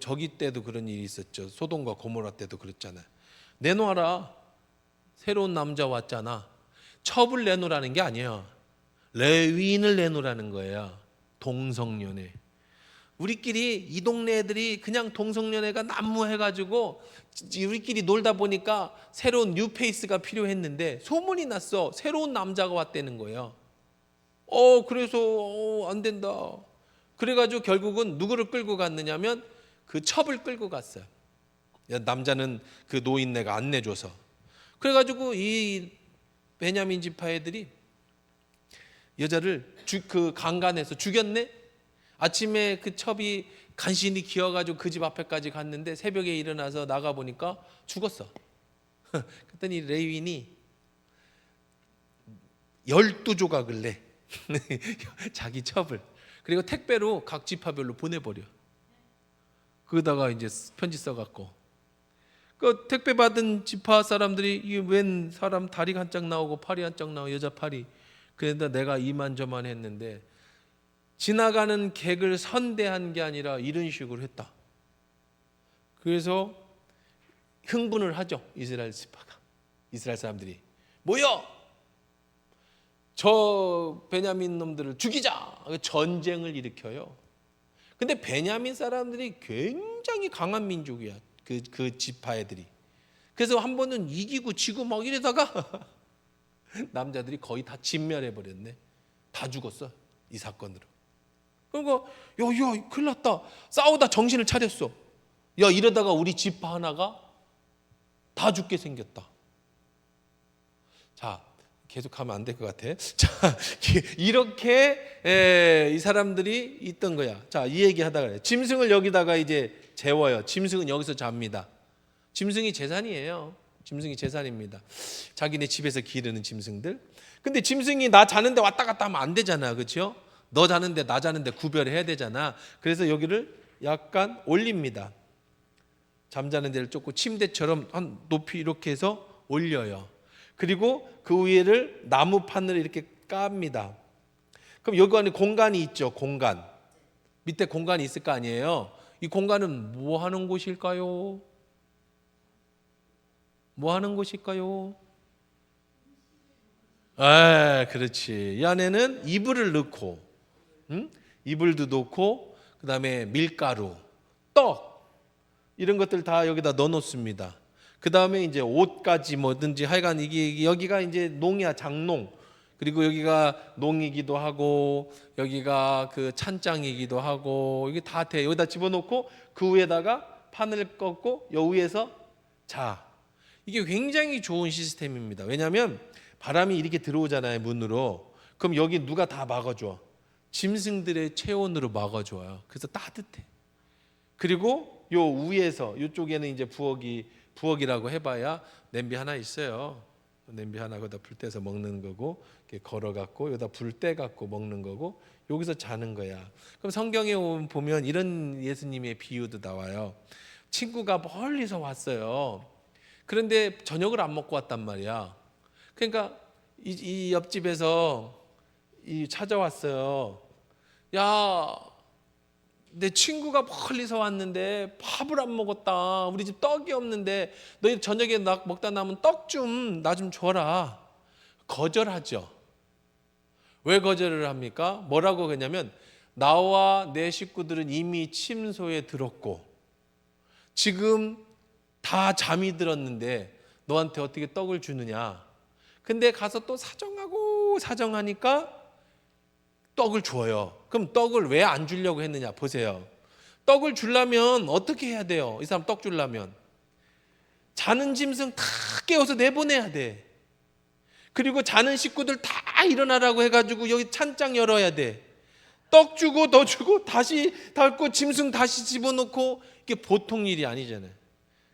저기 때도 그런 일이 있었죠. 소돔과 고모라 때도 그랬잖아요. 내놓아라. 새로운 남자 왔잖아. 첩을 내놓으라는 게 아니에요. 레위인을 내놓으라는 거예요. 동성연애. 우리끼리 이 동네 애들이 그냥 동성연애가 난무해가지고 우리끼리 놀다 보니까 새로운 뉴페이스가 필요했는데 소문이 났어. 새로운 남자가 왔다는 거예요. 그래서 안 된다. 그래가지고 결국은 누구를 끌고 갔느냐면 그 첩을 끌고 갔어요. 남자는 그 노인네가 안 내줘서. 그래가지고 이 베냐민 지파 애들이 여자를 그 강간해서 죽였네. 아침에 그 첩이 간신히 기어가지고 그 집 앞에까지 갔는데 새벽에 일어나서 나가 보니까 죽었어. 그랬더니 레위인이 12조각을 내. 자기 첩을. 그리고 택배로 각 지파별로 보내버려. 거기다가 이제 편지 써갖고 그 택배 받은 지파 사람들이 이 웬 사람 다리가 한짝 나오고 팔이 한짝 나오고 여자 팔이 그런데 내가 이만저만 했는데 지나가는 객을 선대한 게 아니라 이런 식으로 했다. 그래서 흥분을 하죠. 이스라엘 지파가 이스라엘 사람들이 모여 저 베냐민 놈들을 죽이자 전쟁을 일으켜요. 근데 베냐민 사람들이 굉장히 강한 민족이야. 그 지파 애들이. 그래서 한 번은 이기고 지고 막 이러다가 남자들이 거의 다 진멸해 버렸네. 다 죽었어 이 사건으로. 그러니까 야 큰일 났다. 싸우다 정신을 차렸어. 야 이러다가 우리 지파 하나가 다 죽게 생겼다. 자 계속하면 안 될 것 같아. 자 이렇게 이 사람들이 있던 거야. 자 이 얘기하다가 짐승을 여기다가 이제 재워요. 짐승은 여기서 잡니다. 짐승이 재산이에요. 짐승이 재산입니다. 자기네 집에서 기르는 짐승들. 근데 짐승이 나 자는데 왔다 갔다 하면 안 되잖아, 그렇죠? 너 자는데 나 자는데 구별해야 되잖아. 그래서 여기를 약간 올립니다. 잠자는 데를 쫓고 침대처럼 한 높이 이렇게 해서 올려요. 그리고 그 위에를 나무판을 이렇게 깝니다. 그럼 여기 안에 공간이 있죠. 공간. 밑에 공간이 있을 거 아니에요. 이 공간은 뭐 하는 곳일까요? 뭐 하는 곳일까요? 그렇지. 이 안에는 이불을 넣고, 이불도 넣고, 그 다음에 밀가루, 떡 이런 것들 다 여기다 넣어놓습니다. 그 다음에 이제 옷까지 뭐든지 하여간 이게 여기가 이제 농이야, 장농. 그리고 여기가 농이기도 하고 여기가 그 찬장이기도 하고 이게 다 돼. 여기다 집어넣고 그 위에다가 판을 꺾고 여 위에서 자. 이게 굉장히 좋은 시스템입니다. 왜냐하면 바람이 이렇게 들어오잖아요, 문으로. 그럼 여기 누가 다 막아줘? 짐승들의 체온으로 막아줘요. 그래서 따뜻해. 그리고 요 위에서 이쪽에는 이제 부엌이라고 해봐야 냄비 하나 있어요. 냄비 하나 거기다 불 떼서 먹는 거고, 이렇게 걸어갖고 여기다 불 떼갖고 먹는 거고, 여기서 자는 거야. 그럼 성경에 보면 이런 예수님의 비유도 나와요. 친구가 멀리서 왔어요. 그런데 저녁을 안 먹고 왔단 말이야. 그러니까 이 옆집에서 찾아왔어요. 야, 내 친구가 멀리서 왔는데 밥을 안 먹었다. 우리 집 떡이 없는데 너희 저녁에 먹다 남은 떡 좀 나 좀 줘라. 거절하죠. 왜 거절을 합니까? 뭐라고 그러냐면 나와 내 식구들은 이미 침소에 들었고 지금 다 잠이 들었는데 너한테 어떻게 떡을 주느냐. 근데 가서 또 사정하니까 떡을 줘요. 그럼 떡을 왜 안 주려고 했느냐 보세요. 떡을 주려면 어떻게 해야 돼요? 이 사람 떡 주려면 자는 짐승 다 깨워서 내보내야 돼. 그리고 자는 식구들 다 일어나라고 해가지고 여기 찬장 열어야 돼. 떡 주고 너 주고 다시 닫고 짐승 다시 집어넣고 이게 보통 일이 아니잖아요.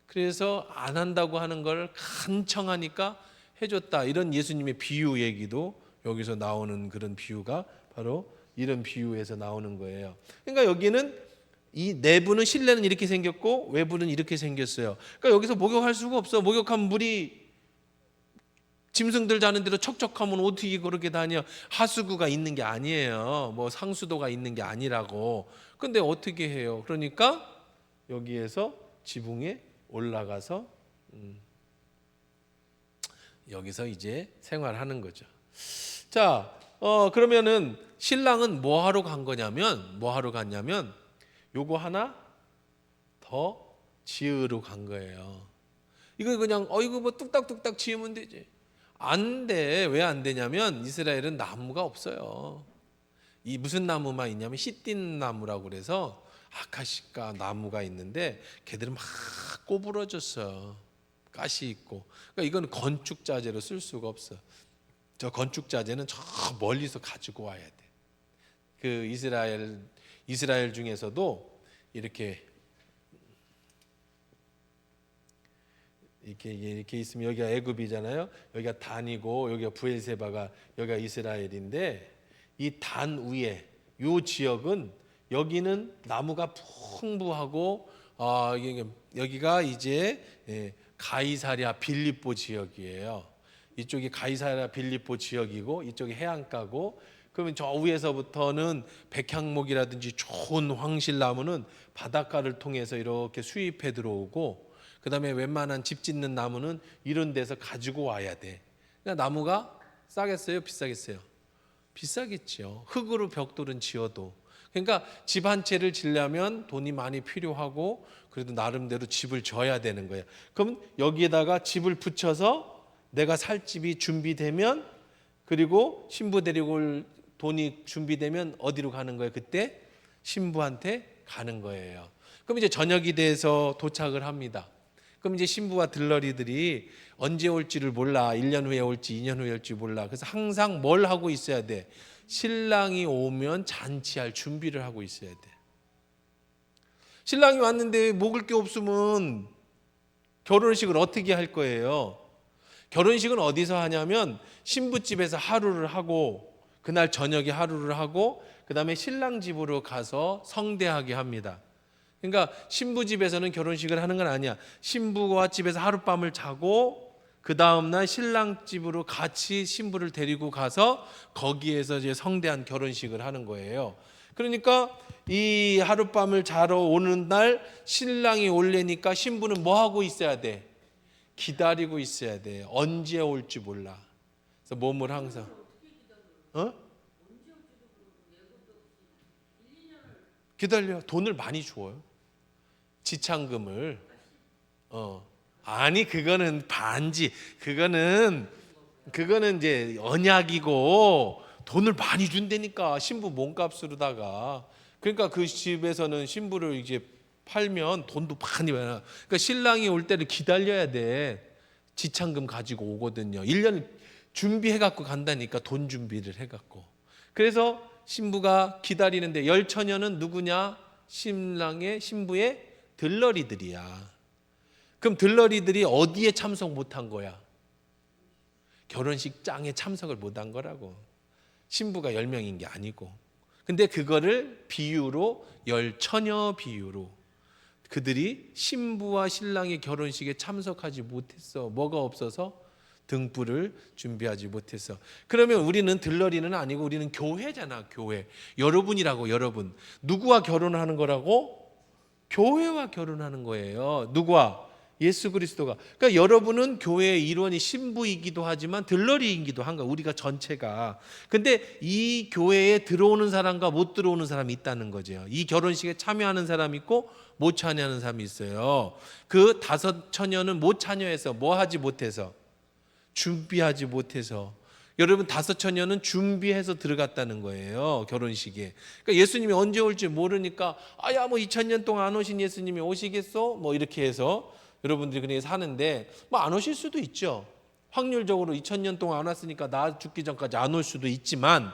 그래서 안 한다고 하는 걸 간청하니까 해줬다. 이런 예수님의 비유 얘기도 여기서 나오는 그런 비유가 바로 이런 비유에서 나오는 거예요. 그러니까 여기는 이 내부는 실내는 이렇게 생겼고 외부는 이렇게 생겼어요. 그러니까 여기서 목욕할 수가 없어. 목욕하면 물이 짐승들 자는 대로 척척하면 어떻게 그렇게 다녀. 하수구가 있는 게 아니에요. 뭐 상수도가 있는 게 아니라고. 근데 어떻게 해요? 그러니까 여기에서 지붕에 올라가서 여기서 이제 생활하는 거죠. 자, 그러면은 신랑은 뭐 하러 갔냐면 요거 하나 더 지으러 간 거예요. 이거 그냥 이거 뭐 뚝딱뚝딱 지으면 되지. 안 돼. 왜 안 되냐면 이스라엘은 나무가 없어요. 이 무슨 나무만 있냐면 시띠 나무라고 그래서 아카시카 나무가 있는데 걔들은 막 꼬부러졌어. 가시 있고. 그러니까 이건 건축 자재로 쓸 수가 없어. 저 건축 자재는 저 멀리서 가지고 와야 돼. 그 이스라엘 중에서도 이렇게 있으면 여기가 애굽이잖아요. 여기가 단이고 여기가 브엘세바가 여기가 이스라엘인데 이 단 위에 이 지역은 여기는 나무가 풍부하고 여기가 이제 가이사랴 빌립보 지역이에요. 이쪽이 가이사랴 빌립보 지역이고 이쪽이 해안가고, 그러면 저 위에서부터는 백향목이라든지 좋은 황실나무는 바닷가를 통해서 이렇게 수입해 들어오고, 그 다음에 웬만한 집 짓는 나무는 이런 데서 가지고 와야 돼. 그러니까 나무가 싸겠어요? 비싸겠어요? 비싸겠죠. 흙으로 벽돌은 지어도. 그러니까 집 한 채를 지려면 돈이 많이 필요하고, 그래도 나름대로 집을 져야 되는 거예요. 그럼 여기에다가 집을 붙여서 내가 살 집이 준비되면, 그리고 신부 데리고 올 돈이 준비되면 어디로 가는 거예요? 그때 신부한테 가는 거예요. 그럼 이제 저녁이 돼서 도착을 합니다. 그럼 이제 신부와 들러리들이 언제 올지를 몰라. 1년 후에 올지 2년 후에 올지 몰라. 그래서 항상 뭘 하고 있어야 돼? 신랑이 오면 잔치할 준비를 하고 있어야 돼. 신랑이 왔는데 먹을 게 없으면 결혼식을 어떻게 할 거예요? 결혼식은 어디서 하냐면 신부집에서 하루를 하고, 그날 저녁에 하루를 하고, 그 다음에 신랑 집으로 가서 성대하게 합니다. 그러니까 신부 집에서는 결혼식을 하는 건 아니야. 신부와 집에서 하룻밤을 자고 그 다음날 신랑 집으로 같이 신부를 데리고 가서 거기에서 이제 성대한 결혼식을 하는 거예요. 그러니까 이 하룻밤을 자러 오는 날 신랑이 올래니까 신부는 뭐 하고 있어야 돼? 기다리고 있어야 돼. 언제 올지 몰라. 그래서 몸을 항상 기다려. 돈을 많이 줘요. 지참금을. 아니 그거는 반지. 그거는 이제 언약이고 돈을 많이 준다니까. 신부 몸값으로다가. 그러니까 그 집에서는 신부를 이제 팔면 돈도 많이 받아. 그러니까 신랑이 올 때를 기다려야 돼. 지참금 가지고 오거든요. 1년 준비해 갖고 간다니까. 돈 준비를 해 갖고. 그래서 신부가 기다리는데, 열처녀는 누구냐? 신부의 들러리들이야. 그럼 들러리들이 어디에 참석 못한 거야? 결혼식장에 참석을 못한 거라고. 신부가 10명인 게 아니고. 근데 그거를 비유로, 열처녀 비유로 그들이 신부와 신랑의 결혼식에 참석하지 못했어. 뭐가 없어서? 등불을 준비하지 못해서. 그러면 우리는 들러리는 아니고 우리는 교회잖아. 교회. 여러분이라고. 여러분. 누구와 결혼하는 거라고? 교회와 결혼하는 거예요. 누구와? 예수 그리스도가. 그러니까 여러분은 교회의 일원이 신부이기도 하지만 들러리이기도 한 거야. 우리가 전체가. 근데 이 교회에 들어오는 사람과 못 들어오는 사람이 있다는 거죠. 이 결혼식에 참여하는 사람이 있고 못 참여하는 사람이 있어요. 그 5 처녀는 못 참여해서, 뭐 하지 못해서? 준비하지 못해서. 여러분 5 처녀는 준비해서 들어갔다는 거예요. 결혼식에. 그러니까 예수님이 언제 올지 모르니까, 아야 뭐 2000년 동안 안 오신 예수님이 오시겠어? 뭐 이렇게 해서 여러분들이 그렇게 사는데, 뭐 안 오실 수도 있죠. 확률적으로 2000년 동안 안 왔으니까 나 죽기 전까지 안 올 수도 있지만,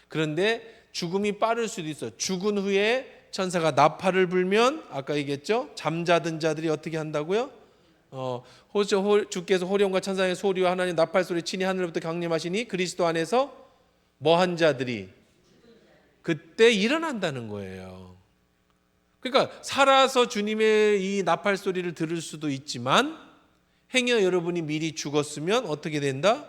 그런데 죽음이 빠를 수도 있어. 죽은 후에 천사가 나팔을 불면, 아까 얘기했죠? 잠자던 자들이 어떻게 한다고요? 주께서 호령과 천사의 소리와 하나님 나팔 소리 친히 하늘로부터 강림하시니 그리스도 안에서 뭐한 자들이 그때 일어난다는 거예요. 그러니까 살아서 주님의 이 나팔 소리를 들을 수도 있지만, 행여 여러분이 미리 죽었으면 어떻게 된다?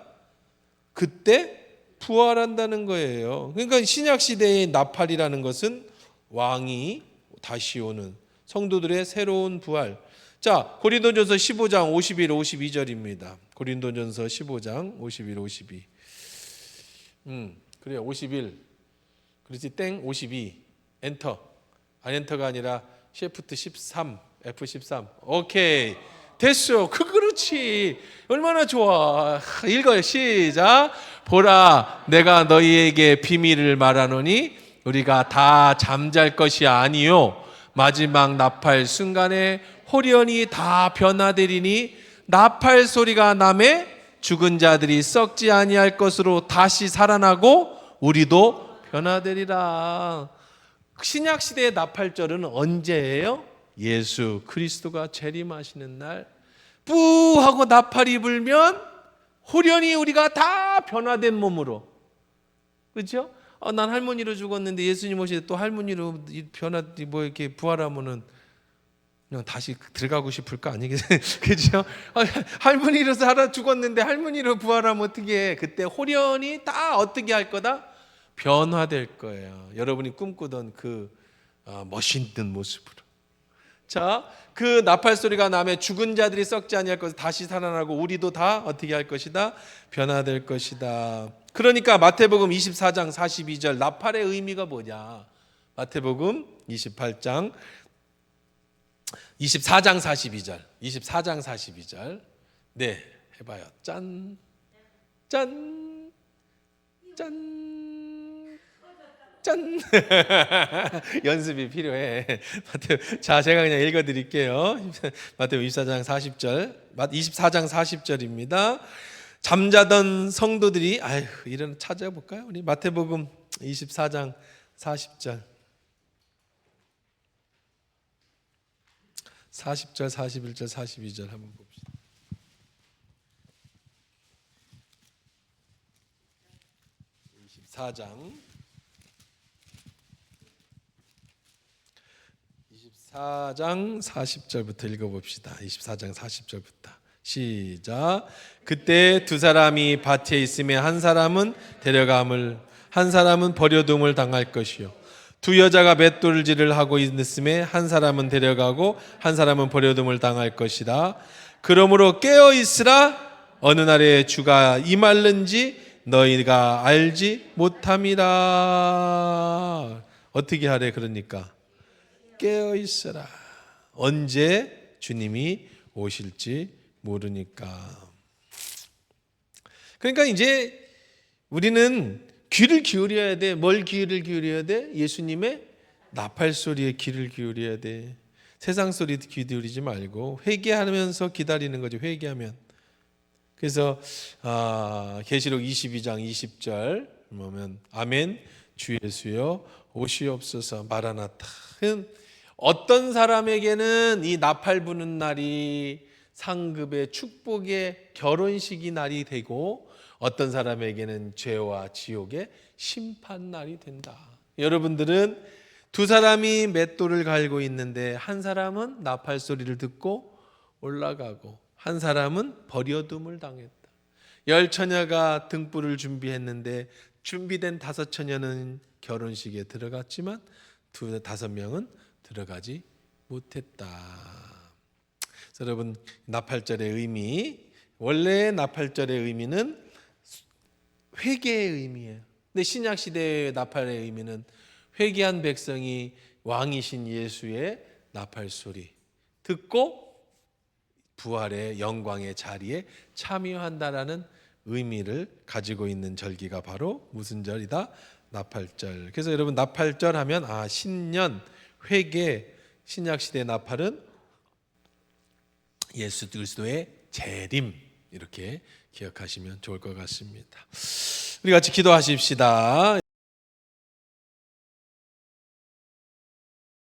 그때 부활한다는 거예요. 그러니까 신약 시대의 나팔이라는 것은 왕이 다시 오는 성도들의 새로운 부활. 자, 고린도전서 15장 51, 52절입니다. 고린도전서 15장 51, 52. 그래요. 51. 그렇지. 땡 52. 엔터. 엔터가 아니라 Shift 13, F13. 오케이. 됐어. 그렇지. 얼마나 좋아. 읽어요. 시작. 보라, 내가 너희에게 비밀을 말하노니 우리가 다 잠잘 것이 아니요 마지막 나팔 순간에 호련히 다 변화되리니 나팔 소리가 나매 죽은 자들이 썩지 아니할 것으로 다시 살아나고 우리도 변화되리라. 신약 시대의 나팔절은 언제예요? 예수 그리스도가 재림하시는 날 뿌 하고 나팔이 불면 호련히 우리가 다 변화된 몸으로. 그렇죠? 난 할머니로 죽었는데 예수님 오실 때 또 할머니로 변화, 뭐 이렇게 부활하면은 그냥 다시 들어가고 싶을 거 아니겠어요? 그죠? 할머니로 살아 죽었는데 할머니로 부활하면 어떻게 해? 그때 홀연히 다 어떻게 할 거다? 변화될 거예요. 여러분이 꿈꾸던 그 멋있는 모습으로. 자, 그 나팔 소리가 나면 죽은 자들이 썩지 아니할 것을 다시 살아나고 우리도 다 어떻게 할 것이다? 변화될 것이다. 그러니까 마태복음 24장 42절 나팔의 의미가 뭐냐? 마태복음 24장 42절 24장 42절 네, 해봐요. 짠, 짠, 짠, 짠. 연습이 필요해. 자, 제가 그냥 읽어드릴게요. 마태복음 24장 40절 24장 40절입니다. 잠자던 성도들이 이런 찾아볼까요? 우리 마태복음 24장 40절 40절, 41절, 42절 한번 봅시다. (24장 40절부터) 읽어봅시다. 24장 40절부터 시작. 그때 두 사람이 밭에 있으며 한 사람은 데려감을 한 사람은 버려둠을 당할 것이요 두 여자가 맷돌질을 하고 있음에 한 사람은 데려가고 한 사람은 버려둠을 당할 것이다. 그러므로 깨어 있으라. 어느 날에 주가 임할는지 너희가 알지 못함이라. 어떻게 하래? 그러니까 깨어 있으라. 언제 주님이 오실지 모르니까. 그러니까 이제 우리는 귀를 기울여야 돼. 뭘 귀를 기울여야 돼? 예수님의 나팔 소리에 귀를 기울여야 돼. 세상 소리 귀 기울이지 말고 회개하면서 기다리는 거죠. 회개하면. 그래서 계시록 22장 20절 보면 아멘 주 예수여 오시옵소서 마라나타. 어떤 사람에게는 이 나팔 부는 날이 상급의 축복의 결혼식이 날이 되고 어떤 사람에게는 죄와 지옥의 심판날이 된다. 여러분들은 두 사람이 맷돌을 갈고 있는데 한 사람은 나팔 소리를 듣고 올라가고 한 사람은 버려둠을 당했다. 10처녀가 등불을 준비했는데 준비된 5처녀는 결혼식에 들어갔지만 5명은 들어가지 못했다. 그래서 여러분 나팔절의 의미, 원래 나팔절의 의미는 회개의 의미예요. 근데 신약 시대의 나팔의 의미는 회개한 백성이 왕이신 예수의 나팔 소리 듣고 부활의 영광의 자리에 참여한다라는 의미를 가지고 있는 절기가 바로 무슨 절이다? 나팔절. 그래서 여러분 나팔절 하면 신년, 회개, 신약 시대 나팔은 예수 그리스도의 재림 이렇게 기억하시면 좋을 것 같습니다. 우리 같이 기도하십시다.